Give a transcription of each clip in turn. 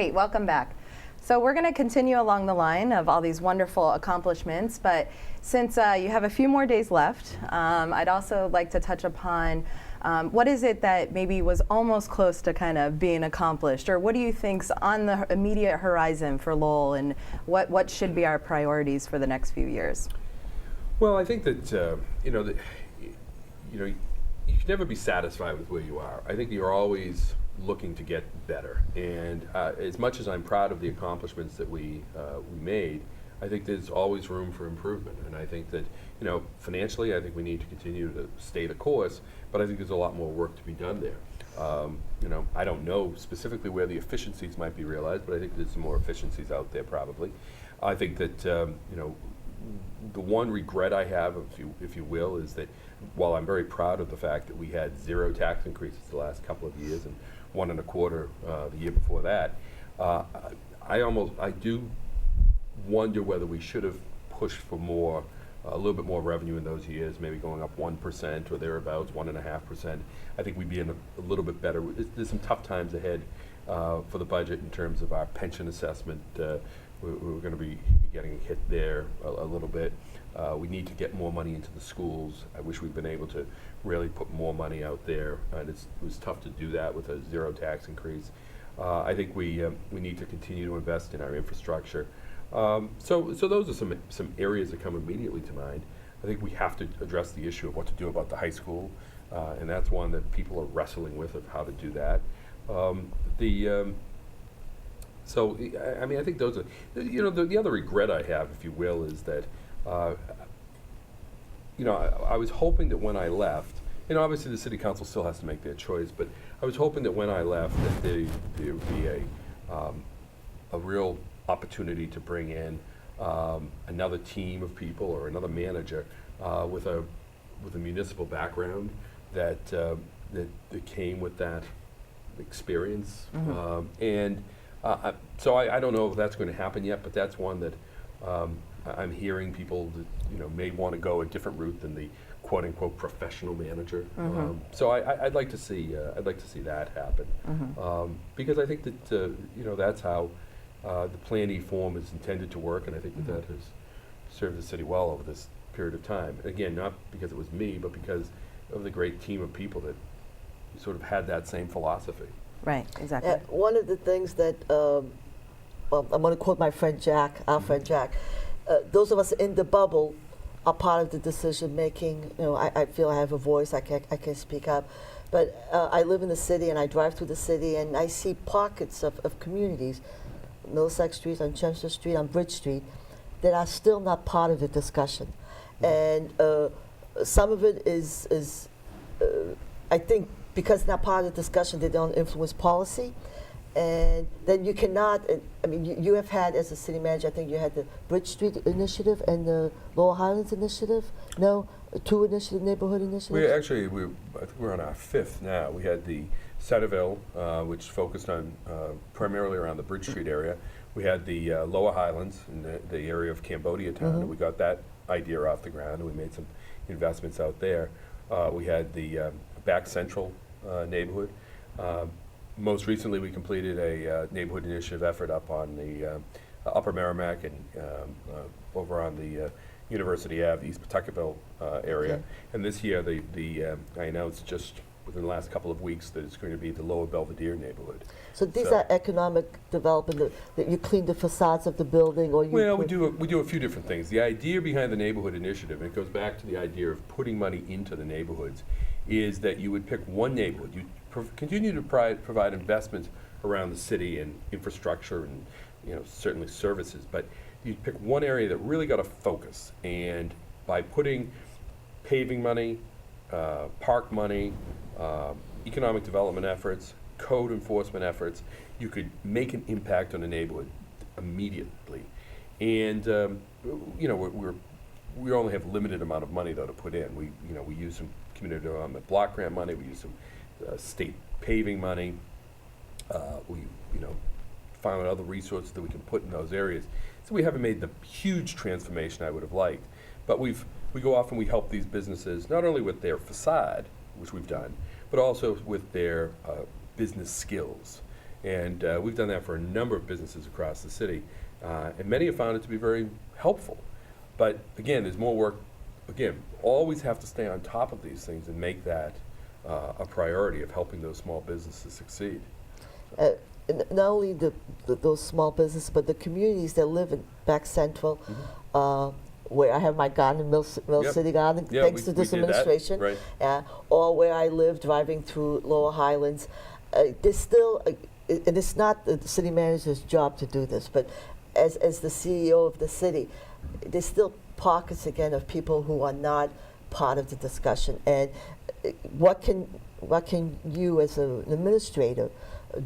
Great, welcome back. So we're going to continue along the line of all these wonderful accomplishments, but since you have a few more days left, I'd also like to touch upon what is it that maybe was almost close to kind of being accomplished, or what do you think's on the immediate horizon for Lowell, and what should be our priorities for the next few years? Well, I think that you should never be satisfied with where you are. I think you're always looking to get better, and as much as I'm proud of the accomplishments that we made, I think there's always room for improvement. And I think that financially, I think we need to continue to stay the course, but I think there's a lot more work to be done there. I don't know specifically where the efficiencies might be realized, but I think there's some more efficiencies out there probably. I think that the one regret I have, if you will, is that while I'm very proud of the fact that we had 0 tax increases the last couple of years and 1 1/4 the year before that, I do wonder whether we should have pushed for a little bit more revenue in those years, maybe going up 1% or thereabouts, 1.5%. I think we'd be in a little bit better. There's some tough times ahead for the budget in terms of our pension assessment. We're going to be getting hit there a little bit. We need to get more money into the schools. I wish we'd been able to really put more money out there, and it was tough to do that with a 0 tax increase. I think we need to continue to invest in our infrastructure. So those are some areas that come immediately to mind. I think we have to address the issue of what to do about the high school, and that's one that people are wrestling with, of how to do that. So, I mean, I think those are, the other regret I have, if you will, is that, I was hoping that when I left, obviously the city council still has to make their choice, but I was hoping that when I left that there would be a real opportunity to bring in another team of people or another manager with a municipal background that came with that experience. Mm-hmm. So I don't know if that's going to happen yet, but that's one that I'm hearing people that may want to go a different route than the quote unquote professional manager. Mm-hmm. So I'd like to see that happen. Mm-hmm. Because I think that that's how the Plan E form is intended to work, and I think that has served the city well over this period of time. Again, not because it was me, but because of the great team of people that sort of had that same philosophy. Right, exactly. One of the things that, I'm going to quote my friend Jack, our friend Jack, those of us in the bubble are part of the decision making. I feel I have a voice, I can speak up. But I live in the city and I drive through the city and I see pockets of communities, Middlesex Street, on Chester Street, on Bridge Street, that are still not part of the discussion. And some of it is I think, because it's not part of the discussion, they don't influence policy. And then you cannot, you have had, as a city manager, I think you had the Bridge Street initiative and the Lowell Highlands initiative. No, 2 neighborhood initiatives? I think we're on our 5th now. We had the Centerville, which focused on primarily around the Bridge Street area. We had the Lower Highlands in the area of Cambodia Town, and we got that idea off the ground, and we made some investments out there. We had the Back Central neighborhood. Most recently, we completed a neighborhood initiative effort up on the Upper Merrimack and over on the University Ave, East Pawtuckaville area. Okay. And this year, I announced just within the last couple of weeks that it's going to be the Lower Belvedere neighborhood. So these are economic development that you clean the facades of the building, or you? Well, we do a few different things. The idea behind the neighborhood initiative, and it goes back to the idea of putting money into the neighborhoods, is that you would pick one neighborhood. You continue to provide investments around the city and infrastructure and certainly services, but you pick one area that really got a focus, and by putting paving money, park money, economic development efforts, code enforcement efforts, you could make an impact on the neighborhood immediately. And we only have limited amount of money though to put in. We use some community development block grant money. We use some state paving money. We found other resources that we can put in those areas. So we haven't made the huge transformation I would have liked, but we go off and we help these businesses not only with their facade, which we've done, but also with their business skills. And we've done that for a number of businesses across the city. And many have found it to be very helpful. But again, there's more work. Again, always have to stay on top of these things and make that a priority of helping those small businesses succeed. Not only those small businesses, but the communities that live in back central, where I have my garden, Mill City Garden, thanks to this administration, right. Or where I live driving through Lower Highlands. There's still, and it's not the city manager's job to do this, but as the CEO of the city, there's still pockets again of people who are not part of the discussion. And what can you as an administrator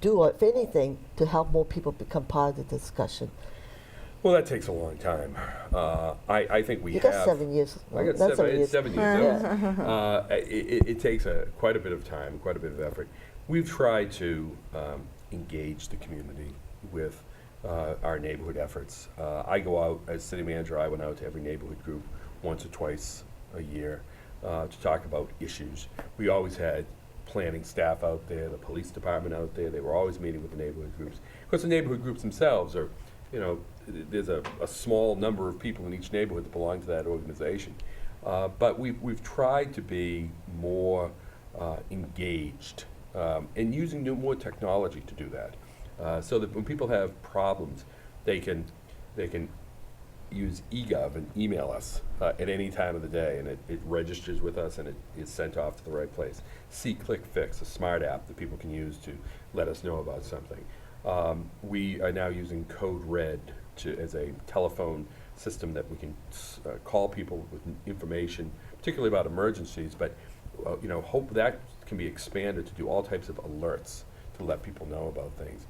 do, or if anything, to help more people become part of the discussion? Well, that takes a long time. I think we have. You got 7 years. I got That's 7 years. Yeah. It takes quite a bit of time, quite a bit of effort. We've tried to engage the community with our neighborhood efforts. I go out, as city manager, I went out to every neighborhood group once or twice a year to talk about issues. We always had planning staff out there, the police department out there. They were always meeting with the neighborhood groups. Of course, the neighborhood groups themselves are, there's a small number of people in each neighborhood that belong to that organization. But we've tried to be more engaged and using more technology to do that, so that when people have problems, they can use eGov and email us at any time of the day, and it registers with us and it is sent off to the right place. See Click Fix, a smart app that people can use to let us know about something. We are now using Code Red as a telephone system that we can call people with information, particularly about emergencies, but hope that can be expanded to do all types of alerts to let people know about things.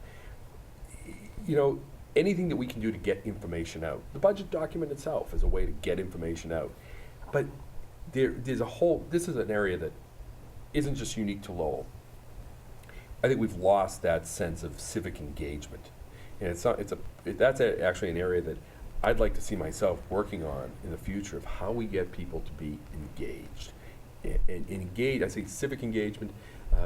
Anything that we can do to get information out. The budget document itself is a way to get information out. But there's this is an area that isn't just unique to Lowell. I think we've lost that sense of civic engagement. And that's actually an area that I'd like to see myself working on in the future, of how we get people to be engaged. And engage, I say civic engagement,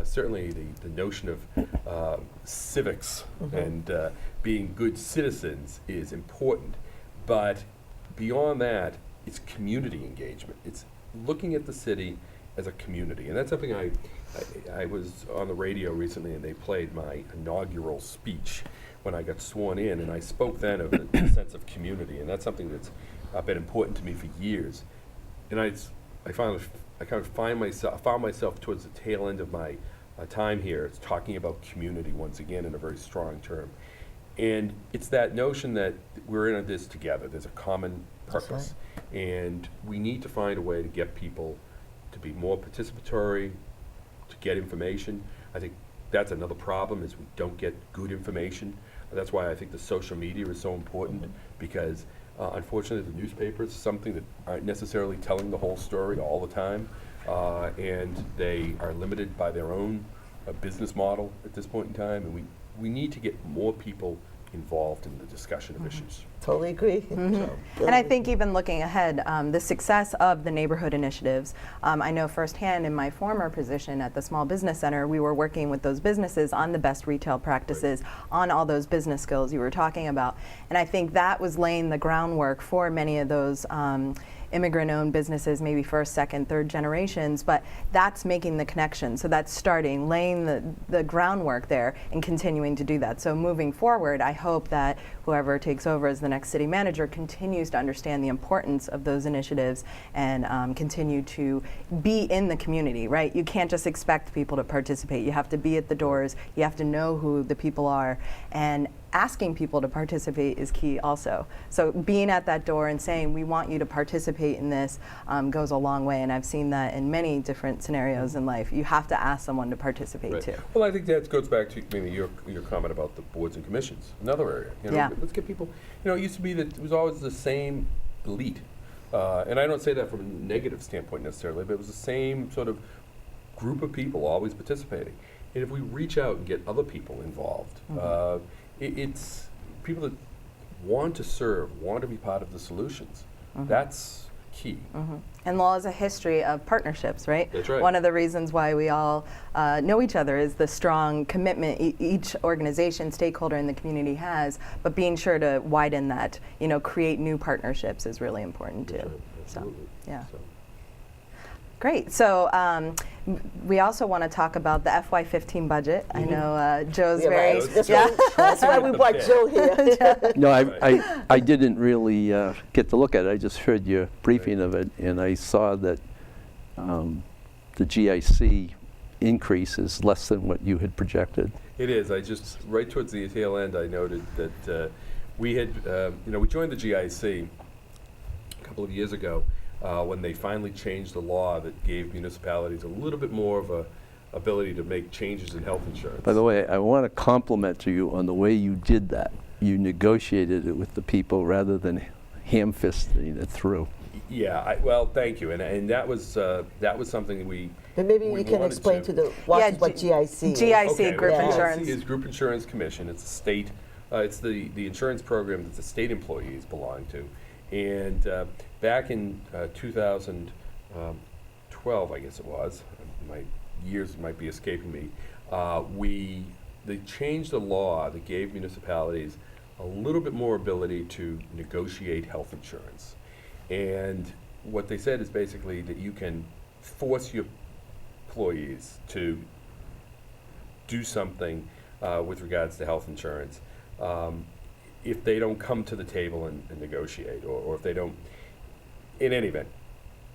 certainly the notion of civics and being good citizens is important, but beyond that, it's community engagement. It's looking at the city as a community, and that's something I was on the radio recently, and they played my inaugural speech when I got sworn in, and I spoke then of the sense of community, and that's something that's been important to me for years. And I found myself towards the tail end of my time here. It's talking about community once again in a very strong term. And it's that notion that we're in this together. There's a common purpose. Right. And we need to find a way to get people to be more participatory, to get information. I think that's another problem, is we don't get good information. That's why I think the social media is so important, because unfortunately the newspapers is something that aren't necessarily telling the whole story all the time, and they are limited by their own business model at this point in time, and we need to get more people involved in the discussion of issues. Totally agree. And I think even looking ahead, the success of the neighborhood initiatives, I know firsthand in my former position at the Small Business Center, we were working with those businesses on the best retail practices, on all those business skills you were talking about. And I think that was laying the groundwork for many of those immigrant-owned businesses, maybe first, second, third generations, but that's making the connection. So that's starting, laying the groundwork there and continuing to do that. So moving forward, I hope that whoever takes over as the next city manager continues to understand the importance of those initiatives and continue to be in the community, right? You can't just expect people to participate. You have to be at the doors. You have to know who the people are. And asking people to participate is key also. So being at that door and saying, we want you to participate in this, goes a long way. And I've seen that in many different scenarios in life. You have to ask someone to participate too. Well, I think that goes back to maybe your comment about the boards and commissions, another area. Yeah. Let's get people, it used to be that it was always the same elite. And I don't say that from a negative standpoint necessarily, but it was the same sort of group of people always participating. And if we reach out and get other people involved, it's people that want to serve, want to be part of the solutions. That's key. And Lowell has a history of partnerships, right? That's right. One of the reasons why we all know each other is the strong commitment each organization, stakeholder in the community has, but being sure to widen that, create new partnerships is really important too. That's right. So, Absolutely. yeah. So, Great. So we also want to talk about the Fy15 budget. I know Joe's Yeah, very. right. That's, Yeah. that's why we brought Joe here. No, I didn't really get to look at it. I just heard your briefing of it, and I saw that the GIC increase is less than what you had projected. it is. I just, right towards the tail end, I noted that we had, we joined the GIC a couple of years ago when they finally changed the law that gave municipalities a little bit more of a ability to make changes in health insurance. By the way, I want to compliment you on the way you did that. You negotiated it with the people rather than ham-fisting it through. Yeah, well, thank you, and that was something we. And maybe we you can wanted explain to the what GIC is. GIC, Group Yeah. Insurance. GIC is Group Insurance Commission. It's a state. It's the insurance program that the state employees belong to, and back in 2012, I guess it was. My years might be escaping me. They changed the law that gave municipalities a little bit more ability to negotiate health insurance. And what they said is basically that you can force your employees to do something with regards to health insurance if they don't come to the table and negotiate, or if they don't, in any event.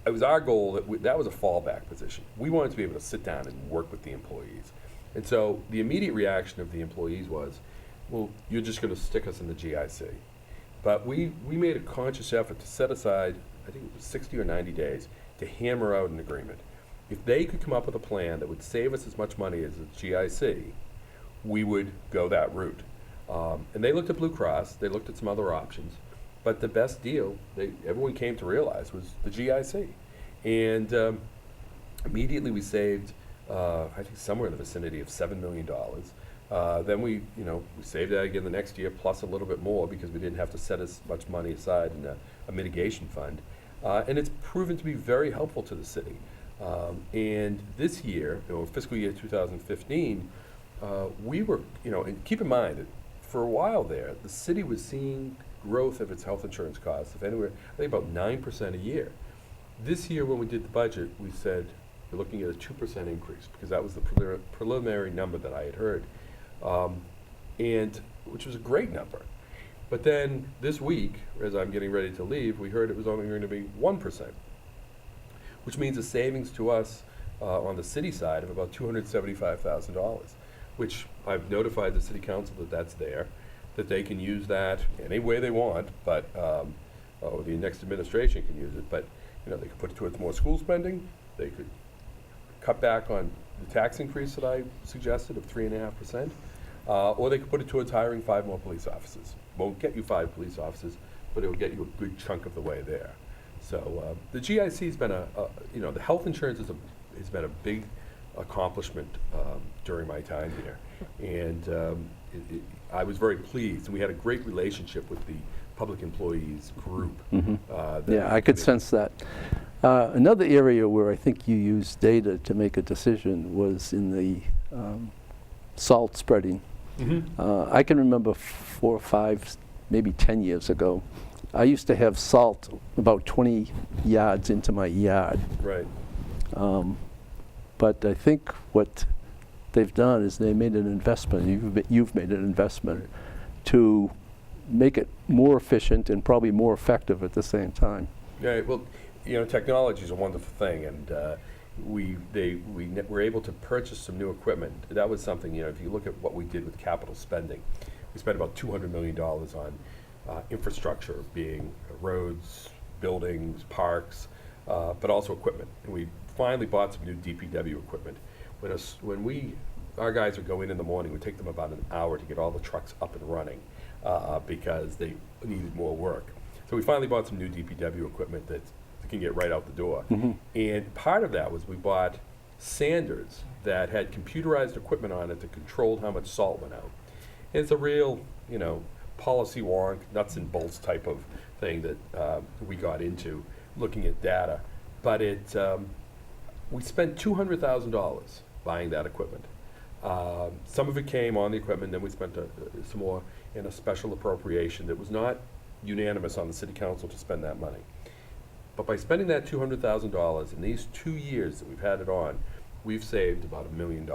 It was our goal that was a fallback position. We wanted to be able to sit down and work with the employees. And so the immediate reaction of the employees was, well, you're just going to stick us in the GIC. But we made a conscious effort to set aside, I think it was 60 or 90 days, to hammer out an agreement. If they could come up with a plan that would save us as much money as the GIC, we would go that route. And they looked at Blue Cross, they looked at some other options, but the best deal everyone came to realize was the GIC. And immediately we saved, I think somewhere in the vicinity of $7 million. Then we saved that again the next year, plus a little bit more, because we didn't have to set as much money aside in a mitigation fund. And it's proven to be very helpful to the city. And this year, fiscal year 2015, we were, and keep in mind that for a while there, the city was seeing growth of its health insurance costs of anywhere, I think about 9% a year. This year when we did the budget, we said we're looking at a 2% increase, because that was the preliminary number that I had heard. And which was a great number. But then this week, as I'm getting ready to leave, we heard it was only going to be 1%, which means a savings to us on the city side of about $275,000, which I've notified the city council that that's there, that they can use that any way they want, but or the next administration can use it. But they could put it towards more school spending. They could cut back on the tax increase that I suggested of 3.5%. Or they could put it towards hiring 5 more police officers. Won't get you 5 police officers, but it'll get you a good chunk of the way there. So the GIC has been the health insurance has been a big accomplishment during my time here, and I was very pleased. And we had a great relationship with the public employees group. Yeah, I could sense that. Another area where I think you used data to make a decision was in the salt spreading. I can remember 4 or 5, maybe 10 years ago, I used to have salt about 20 yards into my yard. Right. But I think what they've done is they made an investment, you've made an investment to make it more efficient and probably more effective at the same time. Yeah, well, technology is a wonderful thing, and we were able to purchase some new equipment. That was something, if you look at what we did with capital spending, we spent about $200 million on infrastructure, being roads, buildings, parks, but also equipment. And we finally bought some new DPW equipment. When our guys would go in the morning, it would take them about an hour to get all the trucks up and running because they needed more work. So we finally bought some new DPW equipment that can get right out the door. And part of that was we bought sanders that had computerized equipment on it that controlled how much salt went out. And it's a real, policy wonk, nuts and bolts type of thing that we got into. looking at data. But we spent $200,000 buying that equipment. Some of it came on the equipment, then we spent some more in a special appropriation that was not unanimous on the city council to spend that money. But by spending that $200,000 in these 2 years that we've had it on, we've saved about $1 million.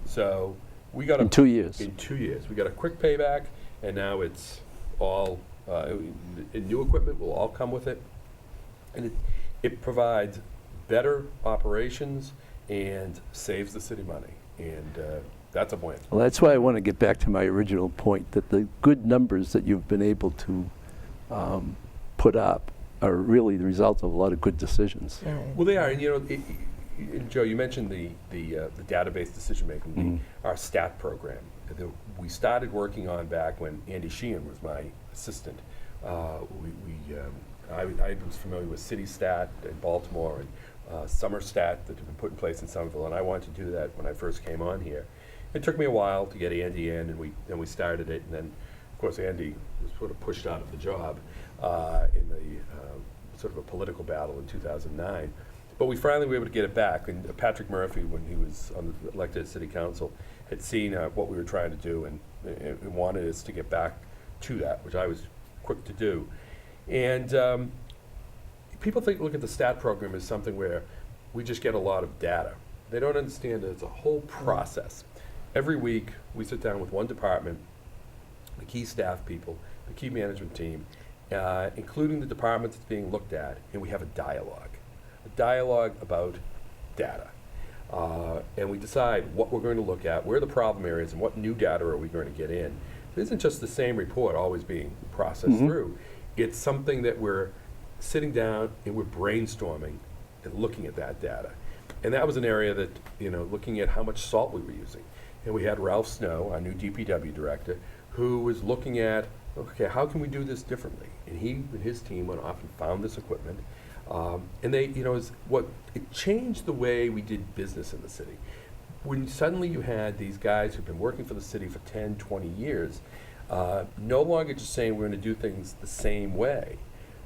So we got In 2 years. In 2 years, we got a quick payback, and now it's all new equipment will all come with it, and it provides better operations and saves the city money, and that's a win. Well, that's why I want to get back to my original point, that the good numbers that you've been able to put up are really the result of a lot of good decisions. Right. Well, they are, and and Joe, you mentioned the database decision making, our STAT program that we started working on back when Andy Sheehan was my assistant. I was familiar with City Stat in Baltimore and Summer Stat that had been put in place in Somerville, and I wanted to do that when I first came on here. It took me a while to get Andy in, and we started it, and then of course Andy was sort of pushed out of the job in the sort of a political battle in 2009. But we finally were able to get it back, and Patrick Murphy, when he was elected as city council, had seen what we were trying to do and wanted us to get back to that, which I was quick to do. And people look at the STAT program as something where we just get a lot of data. They don't understand that it's a whole process. Every week, we sit down with one department, the key staff people, the key management team, including the departments that's being looked at, and we have a dialogue about data. And we decide what we're going to look at, where the problem areas, and what new data are we going to get in. It isn't just the same report always being processed through. It's something that we're sitting down and we're brainstorming and looking at that data. And that was an area that, looking at how much salt we were using. And we had Ralph Snow, our new DPW director, who was looking at, okay, how can we do this differently? And he and his team went off and found this equipment. And they, it changed the way we did business in the city. When suddenly you had these guys who've been working for the city for 10, 20 years, no longer just saying we're going to do things the same way,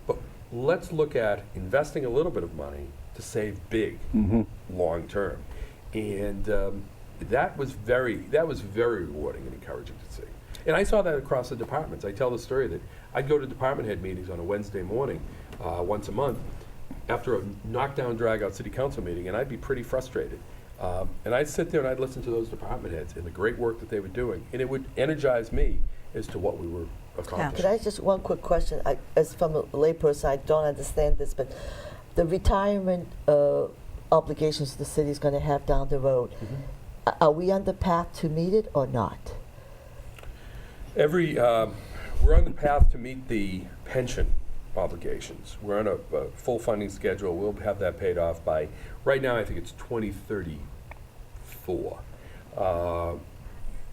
but let's look at investing a little bit of money to save big long term. And that was very rewarding and encouraging to see. And I saw that across the departments. I tell the story that I'd go to department head meetings on a Wednesday morning, once a month, after a knockdown, drag-out city council meeting, and I'd be pretty frustrated. And I'd sit there and I'd listen to those department heads and the great work that they were doing, and it would energize me as to what we were accomplishing. Could I just, one quick question? As from a layperson, I don't understand this, but the retirement obligations the city is going to have down the road, are we on the path to meet it or not? We're on the path to meet the pension obligations. We're on a full funding schedule. We'll have that paid off by, right now I think it's 2034.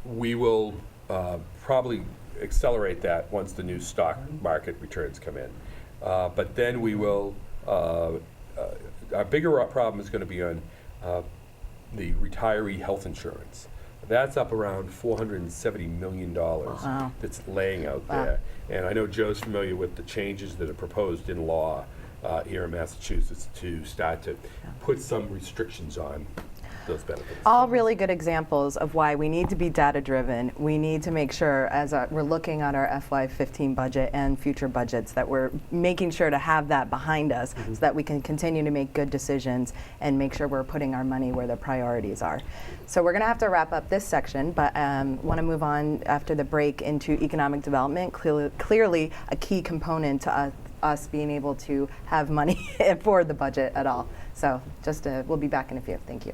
We will probably accelerate that once the new stock market returns come in. But then we will, our bigger problem is going to be on the retiree health insurance. That's up around $470 million that's laying out there. And I know Joe's familiar with the changes that are proposed in law here in Massachusetts to start to put some restrictions on those benefits. All really good examples of why we need to be data-driven. We need to make sure, as we're looking at our Fy15 budget and future budgets, that we're making sure to have that behind us so that we can continue to make good decisions and make sure we're putting our money where the priorities are. So we're going to have to wrap up this section, but want to move on after the break into economic development, clearly a key component to us being able to have money for the budget at all. So we'll be back in a few. Thank you.